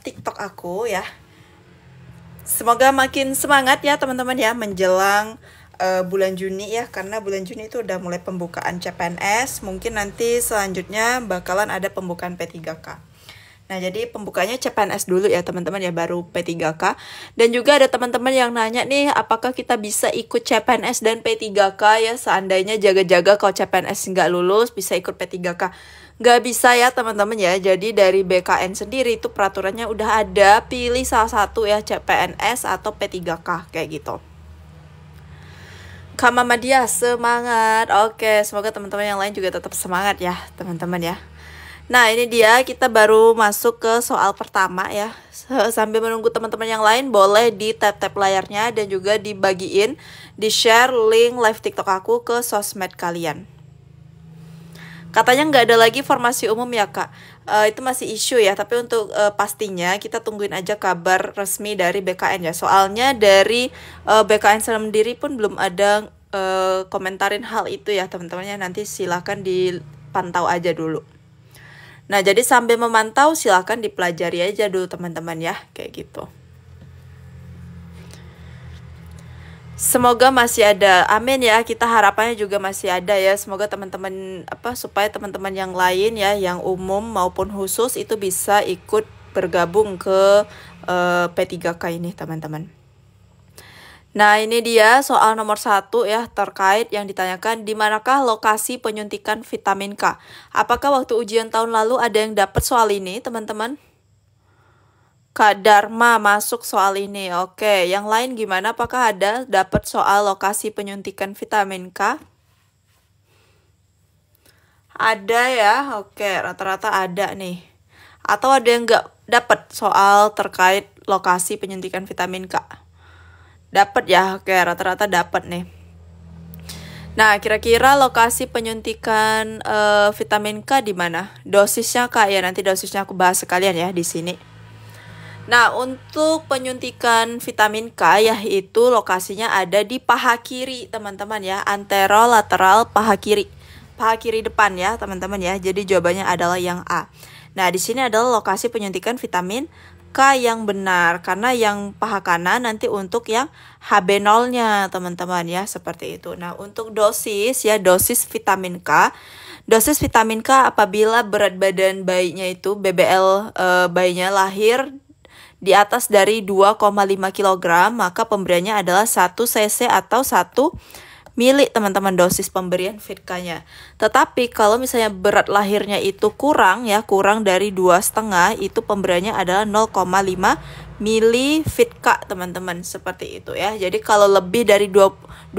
TikTok aku ya. Semoga makin semangat ya teman-teman ya menjelang bulan Juni ya, karena bulan Juni itu udah mulai pembukaan CPNS. Mungkin nanti selanjutnya bakalan ada pembukaan P3K. Nah, jadi pembukanya CPNS dulu ya teman-teman ya, baru P3K. Dan juga ada teman-teman yang nanya nih, apakah kita bisa ikut CPNS dan P3K ya, seandainya jaga-jaga kalau CPNS nggak lulus bisa ikut P3K. Nggak bisa ya teman-teman ya, jadi dari BKN sendiri itu peraturannya udah ada, pilih salah satu ya, CPNS atau P3K kayak gitu. Kak Mama Dia semangat. Oke, semoga teman-teman yang lain juga tetap semangat ya teman-teman ya. Nah, ini dia, kita baru masuk ke soal pertama ya. Sambil menunggu teman-teman yang lain, boleh di tap-tap layarnya dan juga dibagiin, di-share link live TikTok aku ke sosmed kalian. Katanya nggak ada lagi formasi umum ya Kak. Itu masih isu ya, tapi untuk pastinya kita tungguin aja kabar resmi dari BKN ya. Soalnya dari BKN sendiri pun belum ada komentarin hal itu ya teman-temannya. Nanti silahkan dipantau aja dulu. Nah, jadi sambil memantau silahkan dipelajari aja dulu teman-teman ya, kayak gitu. Semoga masih ada, amin ya, kita harapannya juga masih ada ya. Semoga teman-teman supaya teman-teman yang lain ya, yang umum maupun khusus itu bisa ikut bergabung ke P3K ini teman-teman. Nah, ini dia soal nomor 1 ya, terkait yang ditanyakan, di manakah lokasi penyuntikan vitamin K? Apakah waktu ujian tahun lalu ada yang dapat soal ini, teman-teman? Kak Dharma masuk soal ini. Oke, yang lain gimana? Apakah ada dapat soal lokasi penyuntikan vitamin K? Ada ya, oke, rata-rata ada nih. Atau ada yang nggak dapat soal terkait lokasi penyuntikan vitamin K? Dapat ya, oke, rata-rata dapat nih. Nah, kira-kira lokasi penyuntikan vitamin K di mana? Dosisnya Kak ya, nanti dosisnya aku bahas sekalian ya di sini. Nah, untuk penyuntikan vitamin K ya, itu lokasinya ada di paha kiri, teman-teman ya, anterolateral paha kiri. Paha kiri depan ya, teman-teman ya. Jadi jawabannya adalah yang A. Nah, di sini adalah lokasi penyuntikan vitamin K yang benar, karena yang paha kanan nanti untuk yang HB0-nya teman-teman ya, seperti itu. Nah, untuk dosis ya, dosis vitamin K. Dosis vitamin K apabila berat badan bayinya itu BBL bayinya lahir di atas dari 2,5 kg, maka pemberiannya adalah 1 cc atau 1 mili teman-teman dosis pemberian VITK-nya. Tetapi kalau misalnya berat lahirnya itu kurang ya, kurang dari 2,5, itu pemberiannya adalah 0,5 mili VITK teman-teman, seperti itu ya. Jadi kalau lebih dari 2,5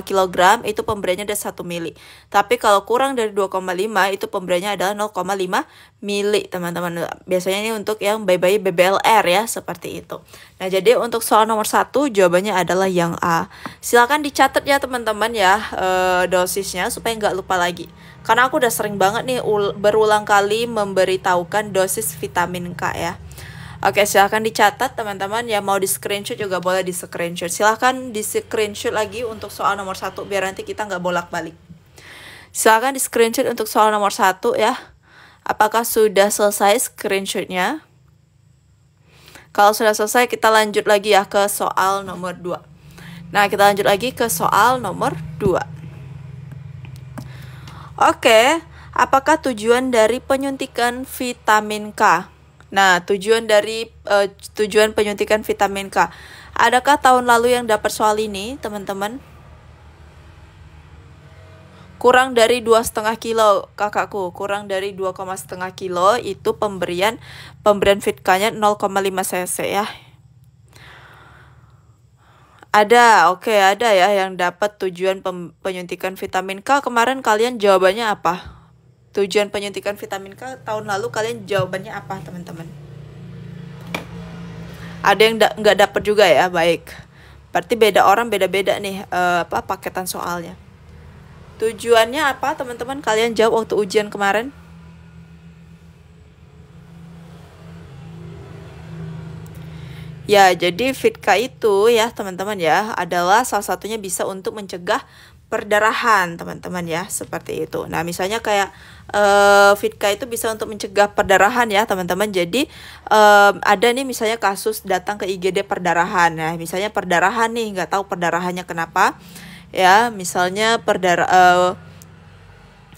kg itu pemberiannya ada 1 mili. Tapi kalau kurang dari 2,5 itu pemberiannya adalah 0,5 mili teman-teman. Biasanya ini untuk yang bayi-bayi BBLR ya, seperti itu. Nah, jadi untuk soal nomor 1 jawabannya adalah yang A. Silakan dicatat ya teman-teman ya dosisnya supaya nggak lupa lagi. Karena aku udah sering banget nih berulang kali memberitahukan dosis vitamin K ya. Oke, silahkan dicatat teman-teman ya, mau di screenshot juga boleh di screenshot. Silahkan di screenshot lagi untuk soal nomor 1 biar nanti kita nggak bolak-balik. Silahkan di screenshot untuk soal nomor 1 ya. Apakah sudah selesai screenshotnya? Kalau sudah selesai kita lanjut lagi ya ke soal nomor 2. Nah, kita lanjut lagi ke soal nomor 2. Oke, apakah tujuan dari penyuntikan vitamin K? Nah, tujuan penyuntikan vitamin K. Adakah tahun lalu yang dapat soal ini, teman-teman? Kurang dari 2,5 kilo, kakakku. Kurang dari 2,5 kilo itu pemberian VITK-nya 0,5 cc ya. Ada, oke, ada ya yang dapat tujuan penyuntikan vitamin K. Kemarin kalian jawabannya apa? Tujuan penyuntikan vitamin K tahun lalu kalian jawabannya apa, teman-teman? Ada yang nggak dapat juga ya, baik. Berarti beda orang beda-beda nih paketan soalnya. Tujuannya apa, teman-teman? Kalian jawab waktu ujian kemarin. Ya, jadi Fitka itu ya teman-teman ya adalah salah satunya bisa untuk mencegah perdarahan teman-teman ya, seperti itu. Nah misalnya kayak Fitka itu bisa untuk mencegah perdarahan ya teman-teman. Jadi ada nih misalnya kasus datang ke IGD perdarahan. Nah misalnya perdarahan nih, nggak tahu perdarahannya kenapa ya, misalnya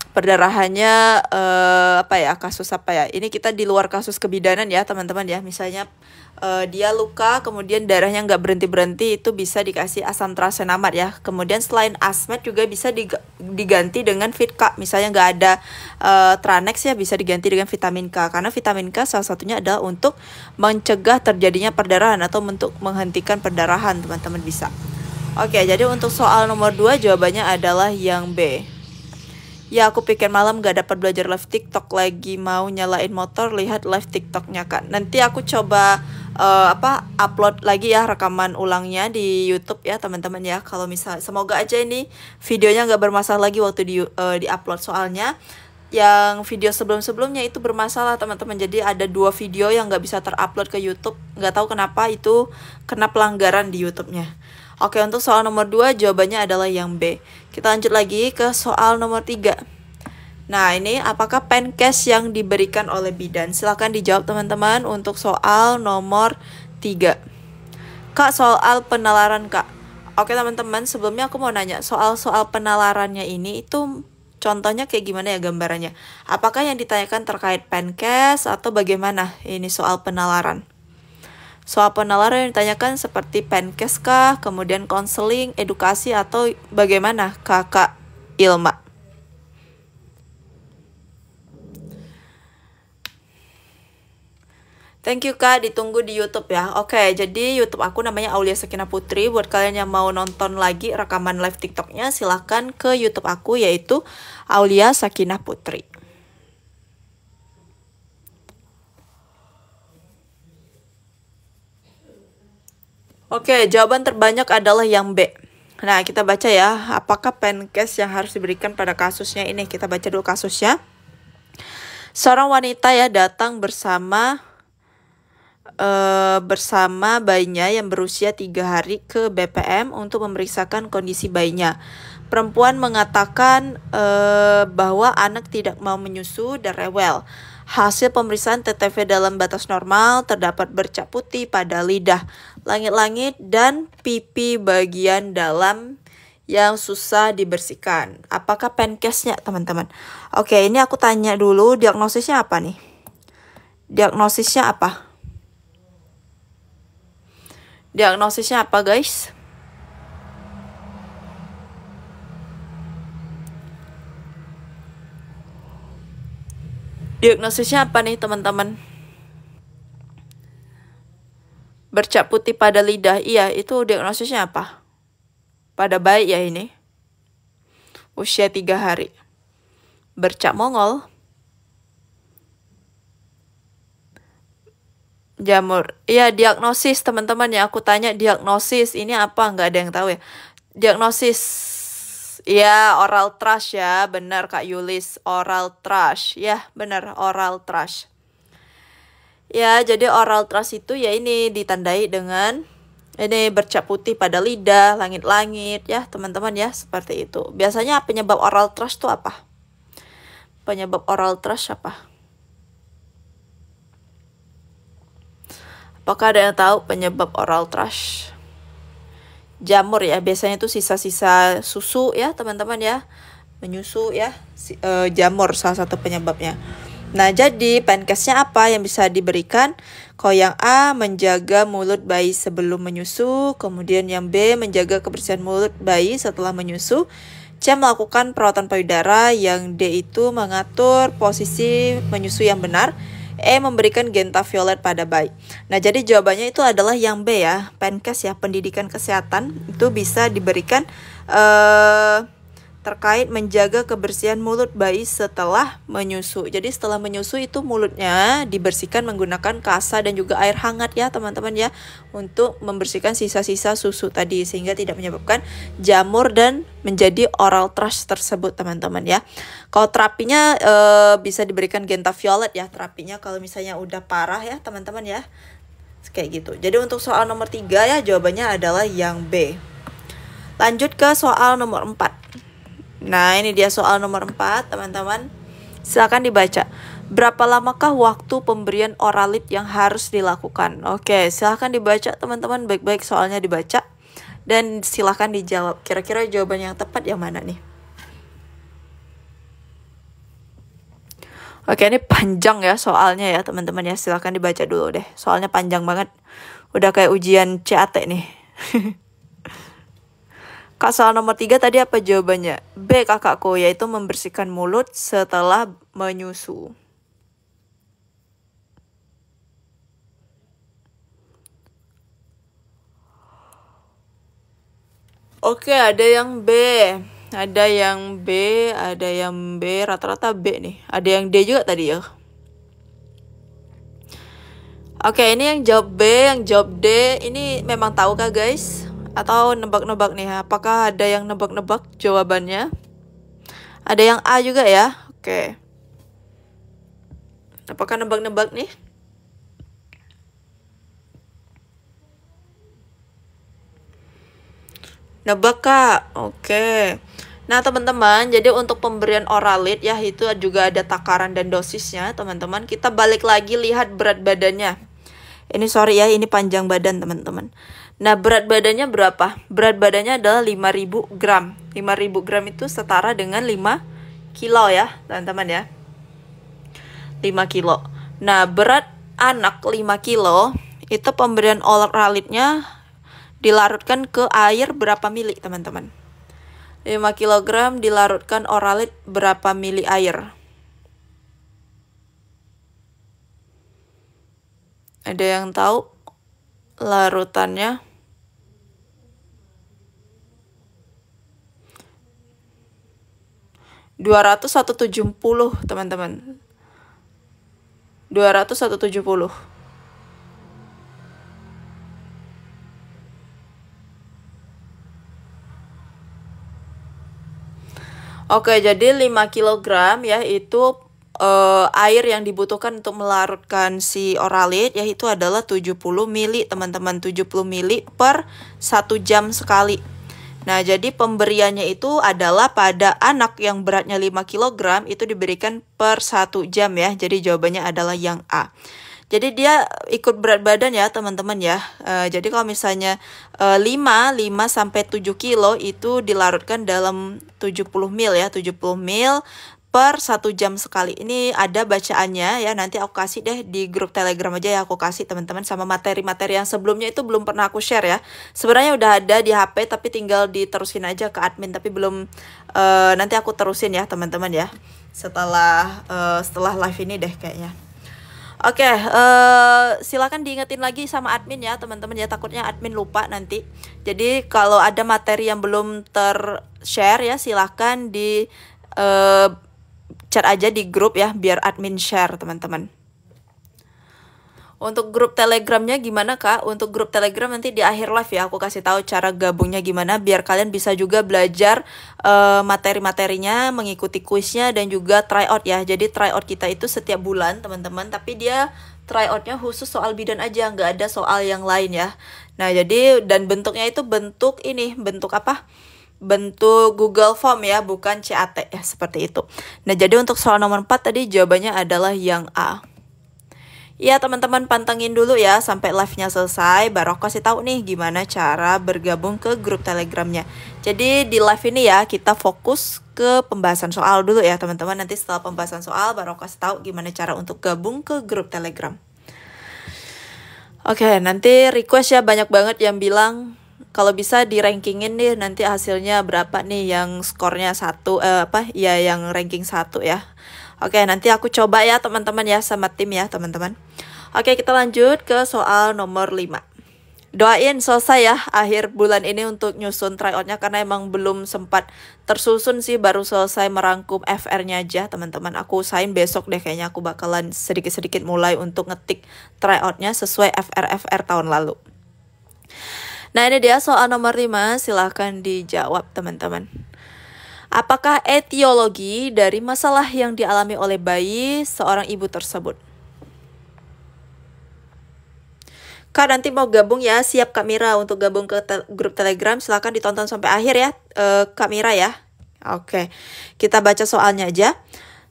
perdarahannya apa ya, kasus apa ya, ini kita di luar kasus kebidanan ya teman-teman ya. Misalnya dia luka kemudian darahnya nggak berhenti-berhenti, itu bisa dikasih asam tranexamat ya. Kemudian selain asmat juga bisa diganti dengan Fitka. Misalnya nggak ada Tranex ya, bisa diganti dengan vitamin K, karena vitamin K salah satunya adalah untuk mencegah terjadinya perdarahan atau untuk menghentikan perdarahan teman-teman bisa. Oke, jadi untuk soal nomor 2 jawabannya adalah yang B. Ya aku pikir malam gak dapat belajar live TikTok, lagi mau nyalain motor lihat live TikToknya kan. Nanti aku coba upload lagi ya rekaman ulangnya di YouTube ya teman-teman ya. Kalau misal semoga aja ini videonya gak bermasalah lagi waktu di upload, soalnya yang video sebelum-sebelumnya itu bermasalah teman-teman. Jadi ada 2 video yang gak bisa terupload ke YouTube, gak tahu kenapa, itu kena pelanggaran di YouTube-nya. Oke, untuk soal nomor 2 jawabannya adalah yang B. Kita lanjut lagi ke soal nomor 3. Nah, ini apakah penkes yang diberikan oleh bidan? Silahkan dijawab teman-teman untuk soal nomor 3. Kak, soal penalaran Kak. Oke teman-teman, sebelumnya aku mau nanya, soal-soal penalarannya ini itu contohnya kayak gimana ya gambarannya? Apakah yang ditanyakan terkait penkes atau bagaimana ini soal penalaran? Soal penalaran yang ditanyakan seperti penkes kah, kemudian konseling, edukasi, atau bagaimana Kakak Ilma? Thank you Kak, ditunggu di YouTube ya. Oke, jadi YouTube aku namanya Aulia Sakinah Putri. Buat kalian yang mau nonton lagi rekaman live TikToknya, silahkan ke YouTube aku yaitu Aulia Sakinah Putri. Oke, jawaban terbanyak adalah yang B. Nah, kita baca ya, apakah penkes yang harus diberikan pada kasusnya ini. Kita baca dulu kasusnya. Seorang wanita ya datang bersama bayinya yang berusia 3 hari ke BPM untuk memeriksakan kondisi bayinya. Perempuan mengatakan bahwa anak tidak mau menyusu dan rewel. Hasil pemeriksaan TTV dalam batas normal, terdapat bercak putih pada lidah, langit-langit, dan pipi bagian dalam yang susah dibersihkan. Apakah penkesnya teman-teman? Oke, ini aku tanya dulu, diagnosisnya apa nih? Diagnosisnya apa? Diagnosisnya apa guys? Diagnosisnya apa nih teman-teman? Bercak putih pada lidah. Iya, itu diagnosisnya apa? Pada bayi ya ini. Usia 3 hari. Bercak Mongol. Jamur. Iya, diagnosis teman-teman ya. Aku tanya diagnosis. Ini apa? Nggak ada yang tahu ya. Diagnosis. Ya, oral thrush ya, benar Kak Yulis, oral thrush. Ya, benar, oral thrush. Ya, jadi oral thrush itu ya ini ditandai dengan ini bercak putih pada lidah, langit-langit ya, teman-teman ya, seperti itu. Biasanya penyebab oral thrush itu apa? Penyebab oral thrush apa? Apakah ada yang tahu penyebab oral thrush? Jamur ya, biasanya itu sisa-sisa susu ya teman-teman ya, menyusu ya, jamur salah satu penyebabnya. Nah jadi penkesnya apa yang bisa diberikan? Kalau yang A, menjaga mulut bayi sebelum menyusu, kemudian yang B, menjaga kebersihan mulut bayi setelah menyusu, C, melakukan perawatan payudara, yang D itu mengatur posisi menyusu yang benar, E, memberikan genta violet pada bayi. Nah, jadi jawabannya itu adalah yang B ya, penkes ya, pendidikan kesehatan itu bisa diberikan terkait menjaga kebersihan mulut bayi setelah menyusu. Jadi setelah menyusu itu mulutnya dibersihkan menggunakan kasa dan juga air hangat ya teman-teman ya, untuk membersihkan sisa-sisa susu tadi sehingga tidak menyebabkan jamur dan menjadi oral thrush tersebut teman-teman ya. Kalau terapinya bisa diberikan genta violet ya, terapinya kalau misalnya udah parah ya teman-teman ya. Kayak gitu. Jadi untuk soal nomor 3 ya jawabannya adalah yang B. Lanjut ke soal nomor 4. Nah, ini dia soal nomor 4, teman-teman. Silakan dibaca. Berapa lamakah waktu pemberian oralit yang harus dilakukan? Oke, silakan dibaca teman-teman, baik-baik soalnya dibaca. Dan silakan dijawab. Kira-kira jawaban yang tepat yang mana nih? Oke, ini panjang ya soalnya ya teman-teman ya. Silakan dibaca dulu deh. Soalnya panjang banget. Udah kayak ujian CAT nih. Kak, soal nomor 3 tadi apa jawabannya? B, kakakku, yaitu membersihkan mulut setelah menyusu. Oke, ada yang B. Ada yang B, ada yang B, rata-rata B nih. Ada yang D juga tadi ya. Oke, ini yang jawab B, yang jawab D. Ini memang tahu kah guys? Atau nebak-nebak nih? Apakah ada yang nebak-nebak jawabannya? Ada yang A juga ya? Oke. Apakah nebak-nebak nih? Nebak kak? Oke. Nah teman-teman, jadi untuk pemberian oralit ya itu juga ada takaran dan dosisnya teman-teman. Kita balik lagi lihat berat badannya. Ini sorry ya, ini panjang badan teman-teman. Nah berat badannya berapa? Berat badannya adalah 5000 gram. 5000 gram itu setara dengan 5 kilo ya teman-teman ya. 5 kilo. Nah berat anak 5 kilo itu pemberian oralitnya dilarutkan ke air berapa mili teman-teman? 5 kg dilarutkan oralit berapa mili air? Ada yang tahu larutannya? (200 atau 70 teman-teman? 200 atau 70? Oke, jadi 5 kg ya itu air yang dibutuhkan untuk melarutkan si oralit yaitu adalah 70 mili teman-teman, 70 mili per 1 jam sekali. Nah, jadi pemberiannya itu adalah pada anak yang beratnya 5 kg itu diberikan per 1 jam ya. Jadi jawabannya adalah yang A. Jadi dia ikut berat badan ya teman-teman ya. Jadi kalau misalnya 5 sampai 7 kilo itu dilarutkan dalam 70 mil ya. 70 mil per 1 jam sekali. Ini ada bacaannya ya. Nanti aku kasih deh di grup Telegram aja ya. Aku kasih teman-teman sama materi-materi yang sebelumnya itu belum pernah aku share ya. Sebenarnya udah ada di HP tapi tinggal diterusin aja ke admin. Tapi belum, nanti aku terusin ya teman-teman ya. Setelah live ini deh kayaknya. Oke, silakan diingetin lagi sama admin ya teman-teman ya, takutnya admin lupa nanti. Jadi kalau ada materi yang belum ter-share ya silahkan di chat aja di grup ya biar admin share teman-teman. Untuk grup Telegramnya gimana kak? Untuk grup Telegram nanti di akhir live ya aku kasih tahu cara gabungnya gimana biar kalian bisa juga belajar materi-materinya, mengikuti kuisnya dan juga tryout ya. Jadi tryout kita itu setiap bulan teman-teman, tapi dia tryoutnya khusus soal bidan aja, nggak ada soal yang lain ya. Nah jadi dan bentuknya itu bentuk ini, bentuk apa? Bentuk Google Form ya, bukan CAT ya, seperti itu. Nah jadi untuk soal nomor 4 tadi jawabannya adalah yang A. Ya teman-teman pantengin dulu ya sampai live-nya selesai, baru aku kasih tahu nih gimana cara bergabung ke grup Telegramnya. Jadi di live ini ya kita fokus ke pembahasan soal dulu ya teman-teman. Nanti setelah pembahasan soal baru aku kasih tahu gimana cara untuk gabung ke grup Telegram. Oke, nanti request ya banyak banget yang bilang kalau bisa di rankingin nih nanti hasilnya berapa nih yang skornya 1 yang ranking 1 ya. Oke, nanti aku coba ya teman-teman ya sama tim ya teman-teman. Oke, kita lanjut ke soal nomor 5. Doain selesai ya akhir bulan ini untuk nyusun tryoutnya karena emang belum sempat tersusun sih, baru selesai merangkum FR-nya aja teman-teman. Aku usahain besok deh kayaknya aku bakalan sedikit-sedikit mulai untuk ngetik tryoutnya sesuai FR tahun lalu. Nah ini dia soal nomor 5, silahkan dijawab teman-teman. Apakah etiologi dari masalah yang dialami oleh bayi seorang ibu tersebut? Kak nanti mau gabung ya, siap Kak Mira untuk gabung ke grup Telegram, silahkan ditonton sampai akhir ya, Kak Mira ya. Oke, kita baca soalnya aja.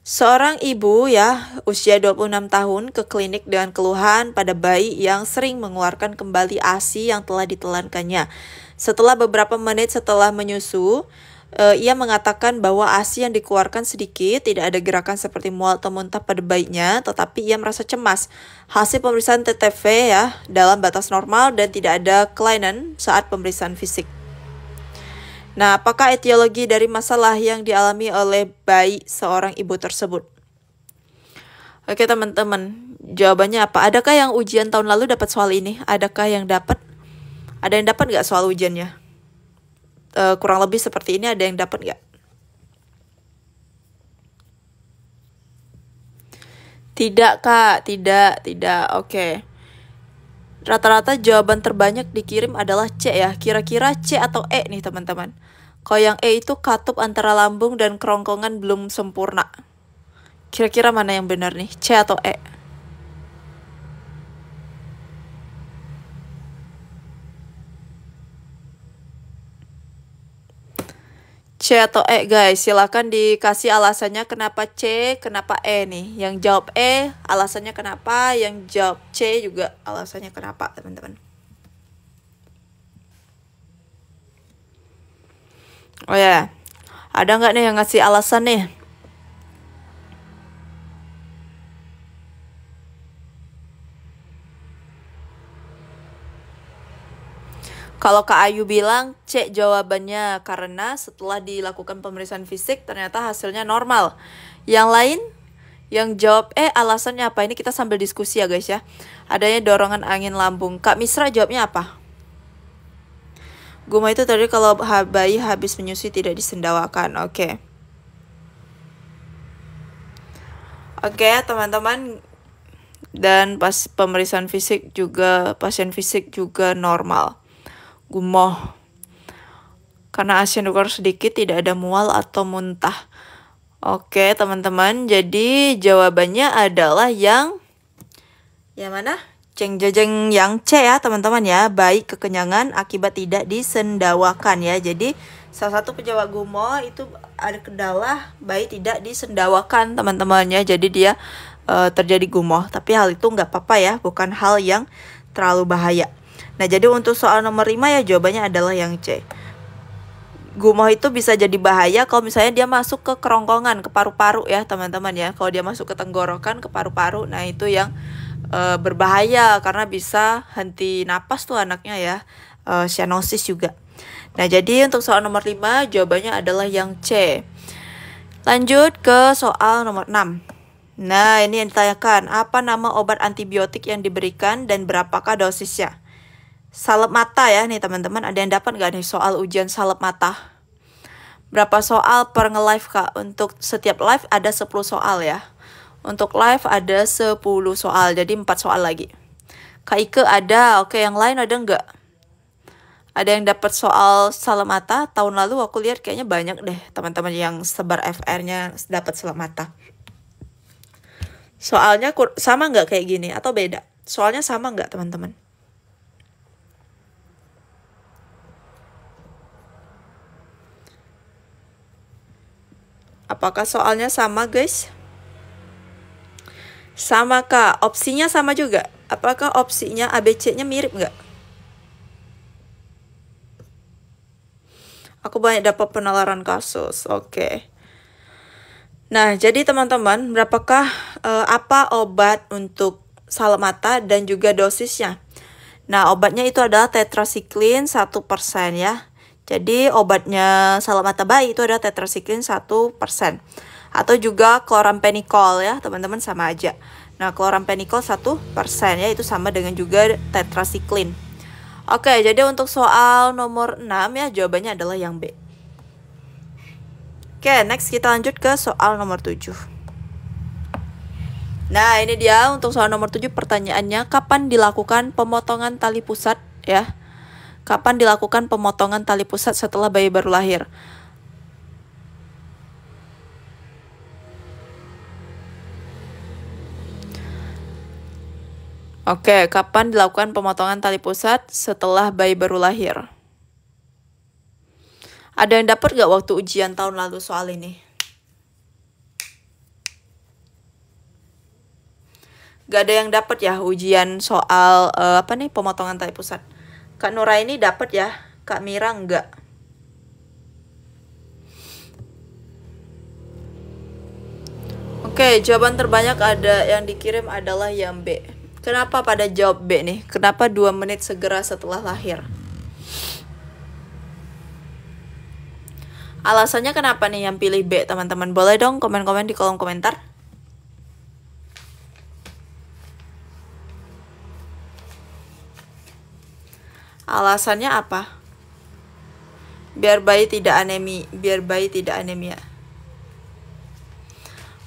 Seorang ibu ya, usia 26 tahun ke klinik dengan keluhan pada bayi yang sering mengeluarkan kembali ASI yang telah ditelankannya. Setelah beberapa menit setelah menyusu, ia mengatakan bahwa ASI yang dikeluarkan sedikit, tidak ada gerakan seperti mual atau muntah pada bayinya, tetapi ia merasa cemas. Hasil pemeriksaan TTV ya, dalam batas normal dan tidak ada kelainan saat pemeriksaan fisik. Nah, apakah etiologi dari masalah yang dialami oleh bayi seorang ibu tersebut? Oke teman-teman, jawabannya apa? Adakah yang ujian tahun lalu dapat soal ini? Adakah yang dapat? Ada yang dapat nggak soal ujiannya? Kurang lebih seperti ini, ada yang dapat nggak? Tidak Kak, tidak. Oke. Rata-rata jawaban terbanyak dikirim adalah C ya. Kira-kira C atau E nih teman-teman. Kalau yang E itu katup antara lambung dan kerongkongan belum sempurna. Kira-kira mana yang benar nih? C atau E? C atau E guys, silakan dikasih alasannya kenapa C, kenapa E nih. Yang jawab E alasannya kenapa, yang jawab C juga alasannya kenapa teman-teman. Oh ya, ada nggak nih yang ngasih alasan nih? Kalau Kak Ayu bilang C jawabannya karena setelah dilakukan pemeriksaan fisik ternyata hasilnya normal. Yang lain yang jawab alasannya apa? Ini kita sambil diskusi ya guys ya. Adanya dorongan angin lambung. Kak Misra jawabnya apa? Guma itu tadi kalau bayi habis menyusui tidak disendawakan. Oke. Oke teman-teman. Dan pas pemeriksaan fisik juga, pasien fisik juga normal. Gumoh. Karena ASI yang dikeluarkan sedikit, tidak ada mual atau muntah. Oke teman-teman, jadi jawabannya adalah yang mana? Jeng yang C ya teman-teman ya. Baik kekenyangan akibat tidak disendawakan ya. Jadi salah satu penjawab gumoh itu ada kendala bayi tidak disendawakan teman-teman ya. Jadi dia terjadi gumoh. Tapi hal itu nggak apa-apa ya, bukan hal yang terlalu bahaya. Nah, jadi untuk soal nomor 5 ya jawabannya adalah yang C. Gumoh itu bisa jadi bahaya kalau misalnya dia masuk ke kerongkongan, ke paru-paru ya teman-teman ya. Kalau dia masuk ke tenggorokan, ke paru-paru, nah itu yang berbahaya karena bisa henti napas tuh anaknya ya. Cyanosis juga. Nah, jadi untuk soal nomor 5 jawabannya adalah yang C. Lanjut ke soal nomor 6. Nah, ini yang ditanyakan, apa nama obat antibiotik yang diberikan dan berapakah dosisnya? Salep mata ya nih teman-teman, ada yang dapat nggak nih soal ujian salep mata? Berapa soal per nge-live Kak? Untuk setiap live ada 10 soal ya. Untuk live ada 10 soal, jadi 4 soal lagi. Kak Ike ada, oke yang lain ada nggak? Ada yang dapat soal salep mata? Tahun lalu aku lihat kayaknya banyak deh teman-teman yang sebar FR-nya dapat salep mata. Soalnya sama nggak kayak gini atau beda? Soalnya sama nggak teman-teman? Apakah soalnya sama guys? Sama Kak, opsinya sama juga. Apakah opsinya ABC-nya mirip nggak? Aku banyak dapat penalaran kasus, oke. Nah, jadi teman-teman, berapakah apa obat untuk salep mata dan juga dosisnya? Nah, obatnya itu adalah tetrasiklin 1% ya. Jadi obatnya salep mata bayi itu adalah tetrasiklin 1%. Atau juga chloramphenicol ya, teman-teman sama aja. Nah, chloramphenicol 1% ya, itu sama dengan juga tetrasiklin. Oke, jadi untuk soal nomor 6 ya, jawabannya adalah yang B. Oke, next kita lanjut ke soal nomor 7. Nah, ini dia untuk soal nomor 7 pertanyaannya, kapan dilakukan pemotongan tali pusat ya? Kapan dilakukan pemotongan tali pusat setelah bayi baru lahir? Oke, kapan dilakukan pemotongan tali pusat setelah bayi baru lahir? Ada yang dapat gak waktu ujian tahun lalu soal ini? Gak ada yang dapat ya ujian soal pemotongan tali pusat. Kak Nura ini dapat ya, Kak Mira enggak. Oke, jawaban terbanyak ada yang dikirim adalah yang B. Kenapa pada jawab B nih? Kenapa 2 menit segera setelah lahir? Alasannya kenapa nih yang pilih B, teman-teman? Boleh dong komen-komen di kolom komentar. Alasannya apa? Biar bayi tidak anemia.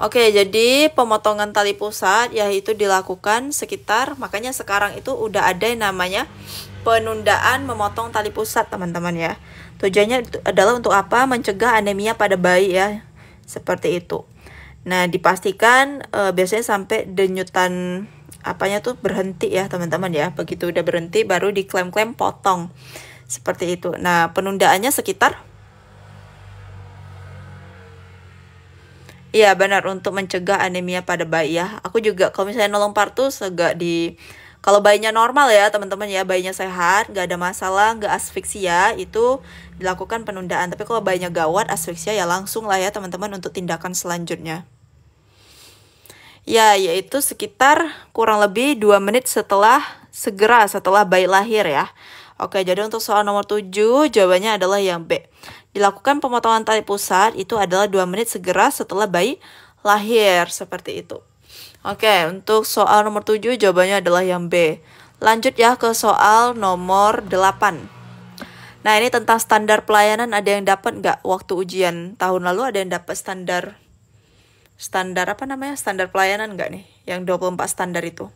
Oke, jadi pemotongan tali pusat yaitu dilakukan sekitar, makanya sekarang itu udah ada yang namanya penundaan memotong tali pusat, teman-teman ya. Tujuannya adalah untuk apa? Mencegah anemia pada bayi ya. Seperti itu. Nah, dipastikan biasanya sampai denyutan berhenti ya, teman-teman ya. Begitu udah berhenti baru diklaim-klaim potong. Seperti itu. Nah, penundaannya sekitar iya benar, untuk mencegah anemia pada bayi ya. Aku juga kalau misalnya nolong partus kalau bayinya normal ya teman-teman ya, bayinya sehat, nggak ada masalah, nggak asfiksia, itu dilakukan penundaan. Tapi kalau bayinya gawat, asfiksia ya langsung lah ya teman-teman untuk tindakan selanjutnya. Ya, yaitu sekitar kurang lebih 2 menit segera setelah bayi lahir ya. Oke, jadi untuk soal nomor 7 jawabannya adalah yang B. Dilakukan pemotongan tali pusat itu adalah 2 menit segera setelah bayi lahir, seperti itu. Oke, untuk soal nomor 7 jawabannya adalah yang B. Lanjut ya ke soal nomor 8. Nah, ini tentang standar pelayanan, ada yang dapat nggak waktu ujian tahun lalu? Ada yang dapat standar pelayanan nggak nih? Yang 24 standar itu.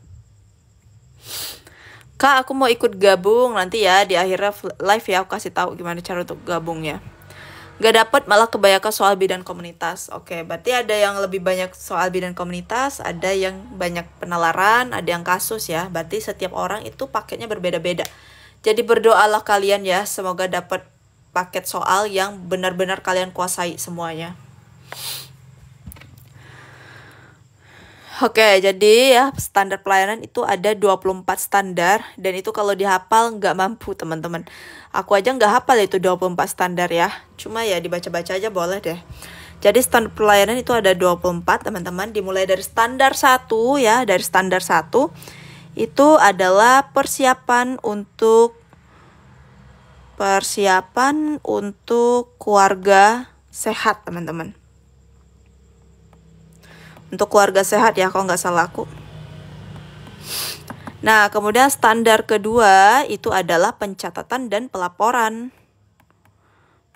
Kak, aku mau ikut gabung nanti ya di akhirnya live ya, aku kasih tahu gimana cara untuk gabungnya. Gak dapet, malah kebanyakan soal bidan komunitas. Oke, berarti ada yang lebih banyak soal bidan komunitas, ada yang banyak penalaran, ada yang kasus ya. Berarti setiap orang itu paketnya berbeda-beda. Jadi berdoalah kalian ya, semoga dapat paket soal yang benar-benar kalian kuasai semuanya. Oke, jadi ya standar pelayanan itu ada 24 standar, dan itu kalau dihafal nggak mampu teman-teman. Aku aja nggak hafal itu 24 standar ya, cuma ya dibaca-baca aja boleh deh. Jadi standar pelayanan itu ada 24 teman-teman, dimulai dari standar 1 ya, dari standar 1 itu adalah persiapan untuk keluarga sehat teman-teman. Untuk keluarga sehat ya, kalau nggak salah aku. Nah, kemudian standar kedua itu adalah pencatatan dan pelaporan.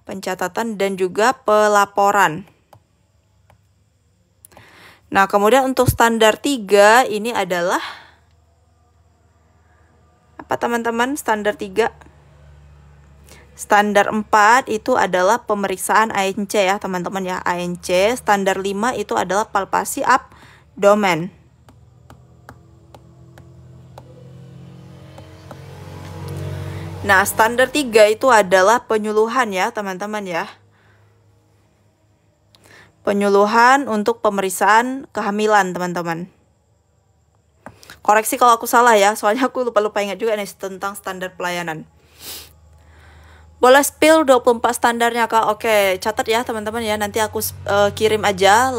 Pencatatan dan juga pelaporan. Nah, kemudian untuk standar 3 ini adalah apa teman-teman? Standar 3. Standar 4 itu adalah pemeriksaan ANC ya teman-teman ya, ANC. Standar 5 itu adalah palpasi abdomen. Nah, standar 3 itu adalah penyuluhan ya teman-teman ya. Penyuluhan untuk pemeriksaan kehamilan teman-teman. Koreksi kalau aku salah ya, soalnya aku lupa ingat juga nih tentang standar pelayanan. Boleh spill 24 standarnya Kak. Oke, catat ya teman-teman ya. Nanti aku kirim aja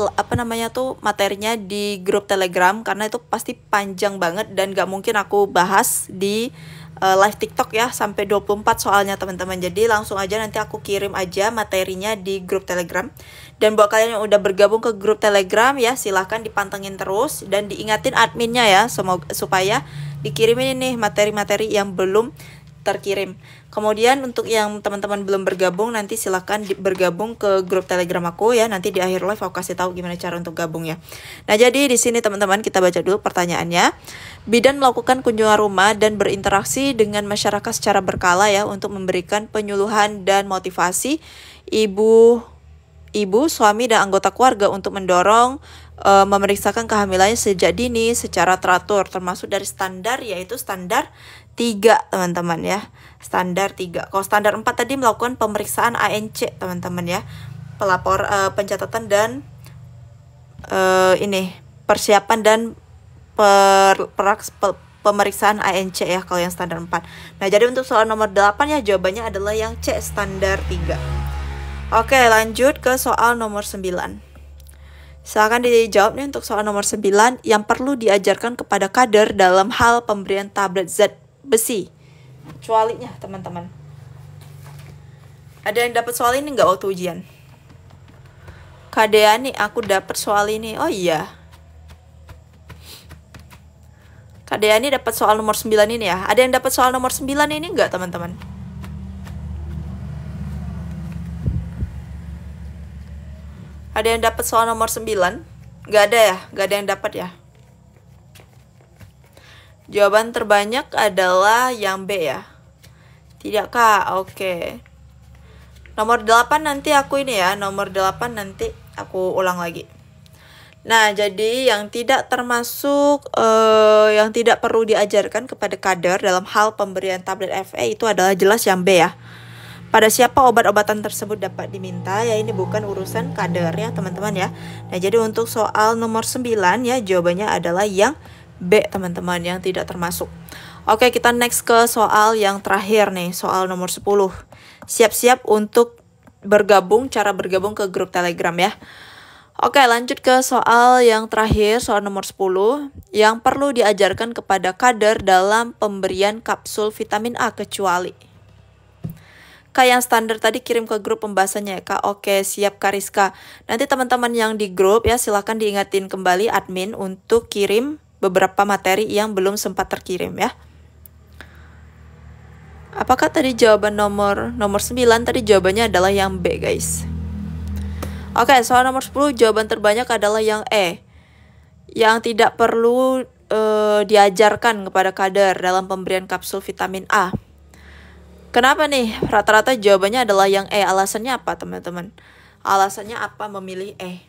materinya di grup Telegram, karena itu pasti panjang banget dan gak mungkin aku bahas di live TikTok ya, sampai 24 soalnya teman-teman. Jadi langsung aja nanti aku kirim aja materinya di grup Telegram. Dan buat kalian yang udah bergabung ke grup Telegram ya, silahkan dipantengin terus dan diingatin adminnya ya, supaya dikirimin ini materi-materi yang belum terkirim. Kemudian untuk yang teman-teman belum bergabung, nanti silahkan bergabung ke grup Telegram aku ya. Nanti di akhir live aku kasih tahu gimana cara untuk gabungnya. Nah, jadi di sini teman-teman kita baca dulu pertanyaannya. Bidan melakukan kunjungan rumah dan berinteraksi dengan masyarakat secara berkala ya, untuk memberikan penyuluhan dan motivasi ibu ibu, suami, dan anggota keluarga untuk mendorong memeriksakan kehamilannya sejak dini secara teratur, termasuk dari standar, yaitu standar 3 teman-teman ya. Standar 3. Kalau standar 4 tadi melakukan pemeriksaan ANC teman-teman ya. Pencatatan dan persiapan dan pemeriksaan ANC ya kalau yang standar 4. Nah, jadi untuk soal nomor 8 ya jawabannya adalah yang C, standar 3. Oke, lanjut ke soal nomor 9. Silakan dijawab nih untuk soal nomor 9, yang perlu diajarkan kepada kader dalam hal pemberian tablet zat besi. Kecualinya teman-teman. Ada yang dapat soal ini nggak waktu ujian? Kak Dea nih, aku dapat soal ini. Oh iya. Kak Dea nih dapat soal nomor 9 ini ya. Ada yang dapat soal nomor 9 ini nggak teman-teman? Ada yang dapat soal nomor 9? Nggak ada ya? Nggak ada yang dapat ya? Jawaban terbanyak adalah yang B ya. Tidak Kak? Oke. Nomor 8 nanti aku ini ya. Nomor 8 nanti aku ulang lagi. Nah, jadi yang tidak termasuk, yang tidak perlu diajarkan kepada kader dalam hal pemberian tablet FE itu adalah jelas yang B ya. Pada siapa obat-obatan tersebut dapat diminta, ya ini bukan urusan kader ya teman-teman ya. Nah, jadi untuk soal nomor 9 ya jawabannya adalah yang B teman-teman, yang tidak termasuk. Oke, kita next ke soal yang terakhir nih, soal nomor 10. Siap-siap untuk bergabung, cara bergabung ke grup Telegram ya. Oke, lanjut ke soal yang terakhir, soal nomor 10. Yang perlu diajarkan kepada kader dalam pemberian kapsul vitamin A kecuali. Kak, yang standar tadi kirim ke grup pembahasannya ya Kak. Oke, siap Kak Rizka. Nanti teman-teman yang di grup ya silahkan diingatin kembali admin untuk kirim beberapa materi yang belum sempat terkirim ya. Apakah tadi jawaban nomor 9 tadi jawabannya adalah yang B guys. Oke, soal nomor 10 jawaban terbanyak adalah yang E. Yang tidak perlu diajarkan kepada kader dalam pemberian kapsul vitamin A. Kenapa nih? Rata-rata jawabannya adalah yang E. Alasannya apa teman-teman? Alasannya apa memilih E?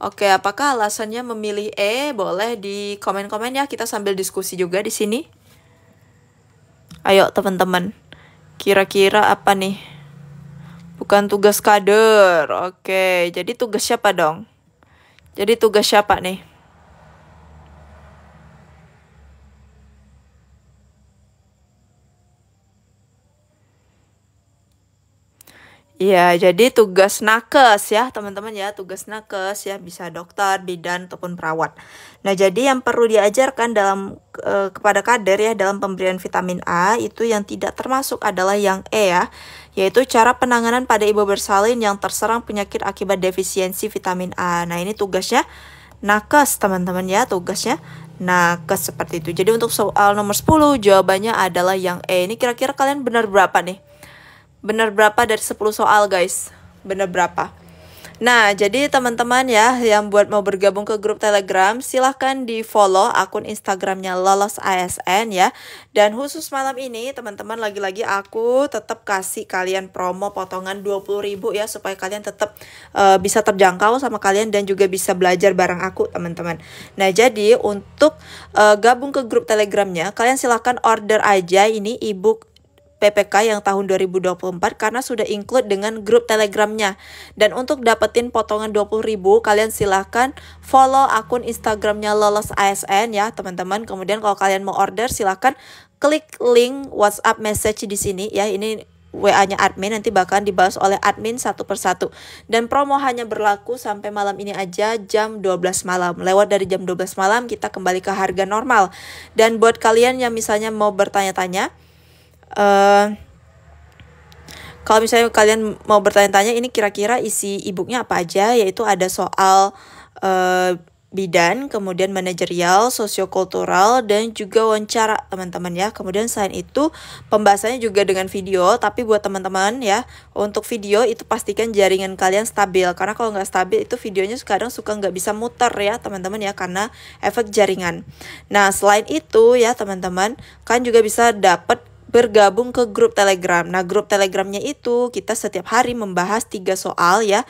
Oke, apakah alasannya memilih E? Boleh di komen-komen ya, kita sambil diskusi juga di sini. Ayo teman-teman, kira-kira apa nih? Bukan tugas kader. Oke, jadi tugas siapa dong? Jadi tugas siapa nih? Iya, jadi tugas nakes ya teman-teman ya, tugas nakes ya, bisa dokter, bidan ataupun perawat. Nah, jadi yang perlu diajarkan dalam kepada kader ya dalam pemberian vitamin A itu yang tidak termasuk adalah yang E ya, yaitu cara penanganan pada ibu bersalin yang terserang penyakit akibat defisiensi vitamin A. Nah, ini tugasnya nakes teman-teman ya, tugasnya nakes seperti itu. Jadi untuk soal nomor 10 jawabannya adalah yang E. Ini kira-kira kalian benar berapa nih? Benar berapa dari 10 soal guys? Benar berapa? Nah, jadi teman-teman ya yang buat mau bergabung ke grup Telegram, silahkan di follow akun Instagramnya Lolos ASN ya. Dan khusus malam ini teman-teman lagi-lagi aku tetap kasih kalian promo potongan 20.000 ya, supaya kalian tetap bisa terjangkau sama kalian dan juga bisa belajar bareng aku teman-teman. Nah, jadi untuk gabung ke grup Telegramnya, kalian silahkan order aja ini ebook PPK yang tahun 2024 karena sudah include dengan grup Telegramnya. Dan untuk dapetin potongan 20.000, kalian silahkan follow akun Instagramnya Lolos ASN ya teman-teman. Kemudian kalau kalian mau order silahkan klik link WhatsApp message di sini ya. Ini WA-nya admin, nanti bakalan dibahas oleh admin satu persatu. Dan promo hanya berlaku sampai malam ini aja jam 12 malam. Lewat dari jam 12 malam kita kembali ke harga normal. Dan buat kalian yang misalnya mau bertanya-tanya, kalau misalnya kalian mau bertanya-tanya ini kira-kira isi e-booknya apa aja, yaitu ada soal bidan, kemudian manajerial, sosiokultural, dan juga wawancara teman-teman ya. Kemudian selain itu pembahasannya juga dengan video, tapi buat teman-teman ya, untuk video itu pastikan jaringan kalian stabil, karena kalau nggak stabil itu videonya kadang suka nggak bisa muter ya teman-teman ya, karena efek jaringan. Nah, selain itu ya teman-teman, kalian juga bisa dapat bergabung ke grup Telegram. Nah, grup Telegramnya itu kita setiap hari membahas 3 soal ya,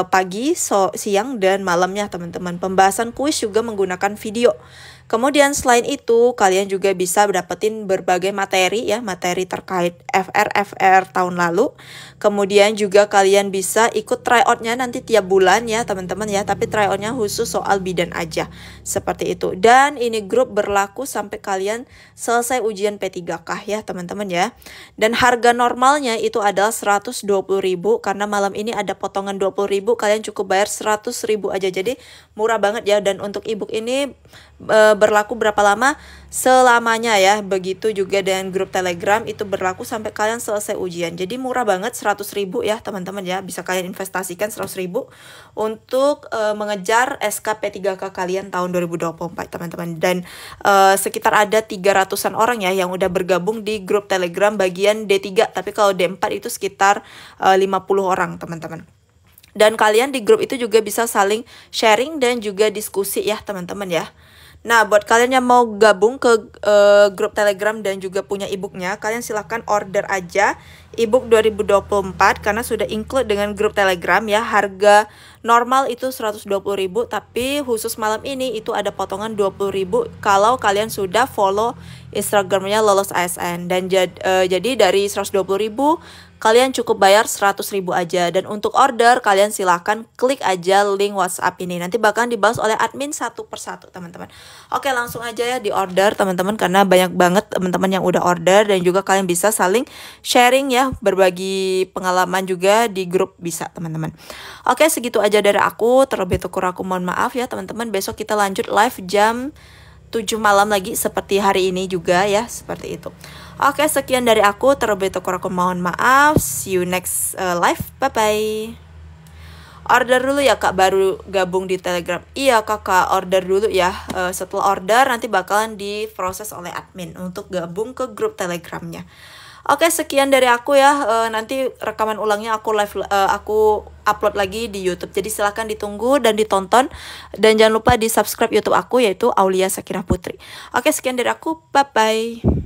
pagi, siang, dan malamnya teman-teman. Pembahasan kuis juga menggunakan video. Kemudian selain itu kalian juga bisa dapetin berbagai materi ya, materi terkait FR tahun lalu. Kemudian juga kalian bisa ikut tryoutnya nanti tiap bulan ya teman-teman ya, tapi tryoutnya khusus soal bidan aja, seperti itu. Dan ini grup berlaku sampai kalian selesai ujian P3K ya teman-teman ya. Dan harga normalnya itu adalah 120.000, karena malam ini ada potongan 20.000, kalian cukup bayar 100.000 aja, jadi murah banget ya. Dan untuk ebook ini berlaku berapa lama? Selamanya ya. Begitu juga dengan grup Telegram, itu berlaku sampai kalian selesai ujian. Jadi murah banget, 100.000 ya teman-teman ya. Bisa kalian investasikan 100.000 untuk mengejar SK P3K kalian tahun 2024 teman-teman. Dan sekitar ada 300-an orang ya yang udah bergabung di grup Telegram bagian D3. Tapi kalau D4 itu sekitar 50 orang teman-teman. Dan kalian di grup itu juga bisa saling sharing dan juga diskusi ya teman-teman ya. Nah, buat kalian yang mau gabung ke grup Telegram dan juga punya ebooknya, kalian silahkan order aja ebook 2024 karena sudah include dengan grup Telegram ya. Harga normal itu 120.000, tapi khusus malam ini itu ada potongan 20.000 kalau kalian sudah follow Instagramnya Lolos ASN. Dan jadi dari 120.000 kalian cukup bayar 100.000 aja. Dan untuk order kalian silahkan klik aja link WhatsApp ini. Nanti bakalan dibahas oleh admin satu persatu teman-teman. Oke, langsung aja ya di order teman-teman, karena banyak banget teman-teman yang udah order. Dan juga kalian bisa saling sharing ya, berbagi pengalaman juga di grup bisa teman-teman. Oke, segitu aja dari aku. Terlebih kurang aku mohon maaf ya teman-teman. Besok kita lanjut live jam 7 malam lagi seperti hari ini juga ya, seperti itu. Oke, sekian dari aku. Terlebih kurang aku mohon maaf. See you next live. Bye-bye. Order dulu ya kak, baru gabung di Telegram. Iya kakak, order dulu ya. Setelah order nanti bakalan diproses oleh admin untuk gabung ke grup Telegramnya. Oke, sekian dari aku ya. Nanti rekaman ulangnya aku aku upload lagi di YouTube. Jadi silahkan ditunggu dan ditonton. Dan jangan lupa di subscribe YouTube aku, yaitu Aulia Sakira Putri. Oke, sekian dari aku. Bye-bye.